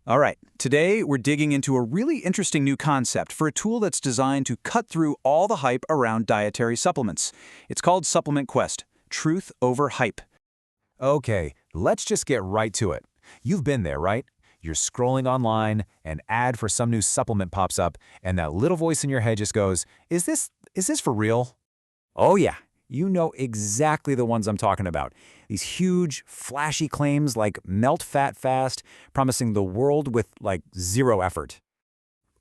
All right, today we're digging into a really interesting new concept for a tool that's designed to cut through all the hype around dietary supplements. It's called Supplement Quest, Truth Over Hype. Okay, let's just get right to it. You've been there, right? You're scrolling online, an ad for some new supplement pops up, and that little voice in your head just goes, is this for real? Oh yeah, you know exactly the ones I'm talking about. These huge, flashy claims like melt fat fast, promising the world with like zero effort.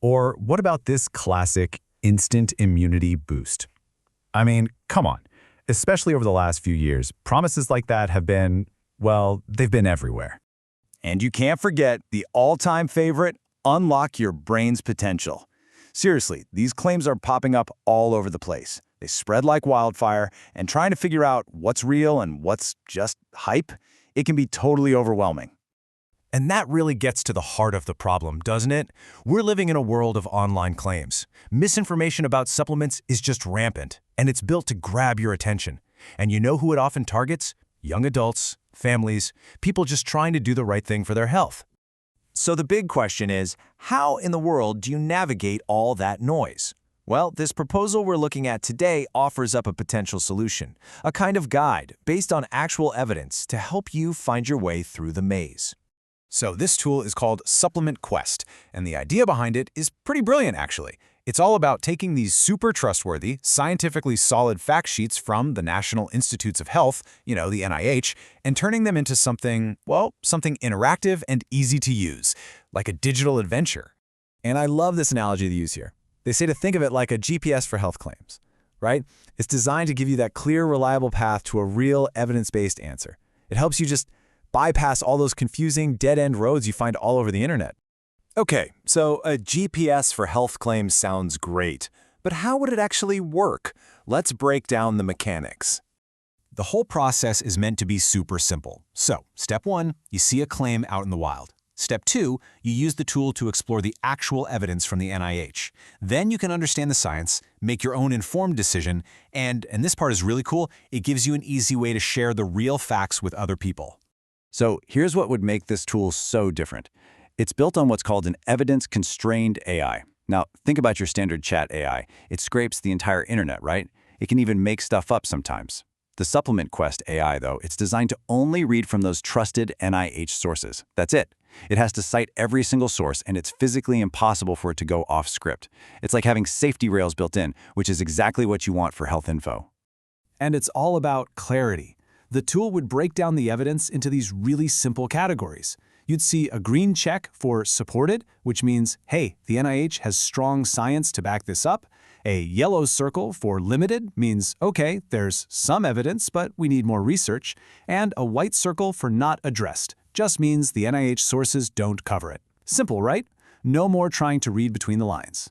Or what about this classic instant immunity boost? I mean, come on. Especially over the last few years, promises like that have been, well, they've been everywhere. And you can't forget the all-time favorite, unlock your brain's potential. Seriously, these claims are popping up all over the place. They spread like wildfire, and trying to figure out what's real and what's just hype, it can be totally overwhelming. And that really gets to the heart of the problem, doesn't it? We're living in a world of online claims. Misinformation about supplements is just rampant, and it's built to grab your attention. And you know who it often targets? Young adults, families, people just trying to do the right thing for their health. So the big question is, how in the world do you navigate all that noise? Well, this proposal we're looking at today offers up a potential solution, a kind of guide based on actual evidence to help you find your way through the maze. So this tool is called Supplement Quest, and the idea behind it is pretty brilliant, actually. It's all about taking these super trustworthy, scientifically solid fact sheets from the National Institutes of Health, the NIH, and turning them into something, well, something interactive and easy to use, like a digital adventure. And I love this analogy they use here. They say to think of it like a GPS for health claims, right? It's designed to give you that clear, reliable path to a real evidence-based answer. It helps you just bypass all those confusing, dead-end roads you find all over the internet. Okay, so a GPS for health claims sounds great, but how would it actually work? Let's break down the mechanics. The whole process is meant to be super simple. So, step 1, you see a claim out in the wild. Step 2, you use the tool to explore the actual evidence from the NIH. Then you can understand the science, make your own informed decision, and this part is really cool, it gives you an easy way to share the real facts with other people. So here's what would make this tool so different. It's built on what's called an evidence-constrained AI. Now, think about your standard chat AI. It scrapes the entire internet, right? It can even make stuff up sometimes. The Supplement Quest AI, though, it's designed to only read from those trusted NIH sources. That's it. It has to cite every single source, and it's physically impossible for it to go off script. It's like having safety rails built in, which is exactly what you want for health info. And it's all about clarity. The tool would break down the evidence into these really simple categories. You'd see a green check for supported, which means, hey, the NIH has strong science to back this up. A yellow circle for limited means, okay, there's some evidence, but we need more research. And a white circle for not addressed just means the NIH sources don't cover it. Simple, right? No more trying to read between the lines.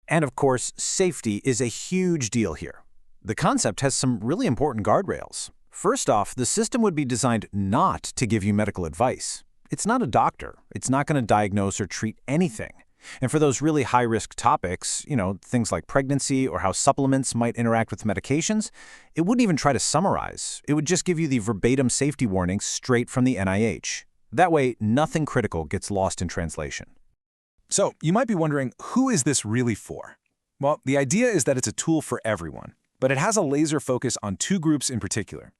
And of course, safety is a huge deal here. The concept has some really important guardrails. First off, the system would be designed not to give you medical advice. It's not a doctor. It's not going to diagnose or treat anything. And for those really high-risk topics, things like pregnancy or how supplements might interact with medications, it wouldn't even try to summarize. It would just give you the verbatim safety warnings straight from the NIH. That way, nothing critical gets lost in translation. So, you might be wondering, who is this really for? Well, the idea is that it's a tool for everyone, but it has a laser focus on two groups in particular.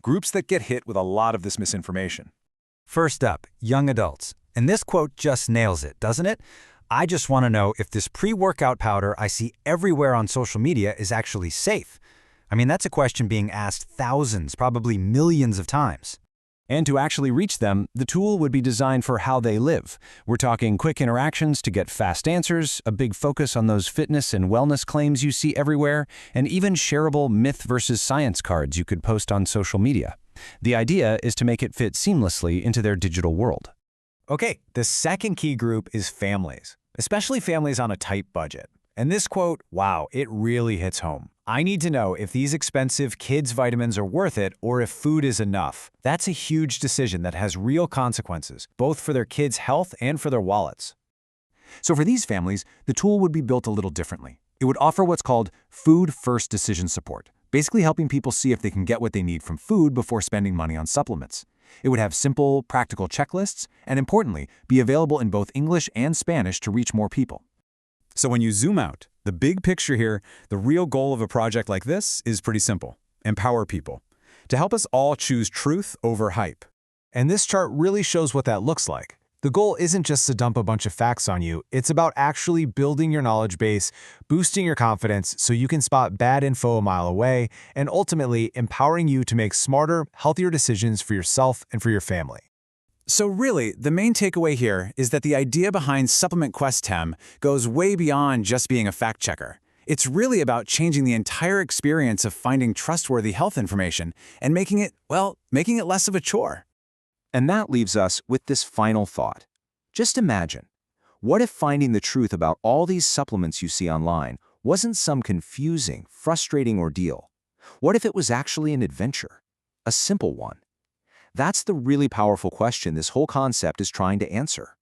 Groups that get hit with a lot of this misinformation. First up, young adults. And this quote just nails it, doesn't it? I just want to know if this pre-workout powder I see everywhere on social media is actually safe. I mean, that's a question being asked thousands, probably millions of times. And to actually reach them, the tool would be designed for how they live. We're talking quick interactions to get fast answers, a big focus on those fitness and wellness claims you see everywhere, and even shareable myth versus science cards you could post on social media. The idea is to make it fit seamlessly into their digital world. Okay, the second key group is families, especially families on a tight budget. And this quote, wow, it really hits home. I need to know if these expensive kids' vitamins are worth it or if food is enough. That's a huge decision that has real consequences, both for their kids' health and for their wallets. So for these families, the tool would be built a little differently. It would offer what's called food-first decision support. basically helping people see if they can get what they need from food before spending money on supplements. It would have simple, practical checklists, and importantly, be available in both English and Spanish to reach more people. So when you zoom out, the big picture here, the real goal of a project like this is pretty simple. Empower people. To help us all choose truth over hype. And this chart really shows what that looks like. The goal isn't just to dump a bunch of facts on you, it's about actually building your knowledge base, boosting your confidence so you can spot bad info a mile away, and ultimately empowering you to make smarter, healthier decisions for yourself and for your family. So really, the main takeaway here is that the idea behind Supplement Quest 10 goes way beyond just being a fact checker. It's really about changing the entire experience of finding trustworthy health information and making it less of a chore. And that leaves us with this final thought. Just imagine, what if finding the truth about all these supplements you see online wasn't some confusing, frustrating ordeal? What if it was actually an adventure? A simple one? That's the really powerful question this whole concept is trying to answer.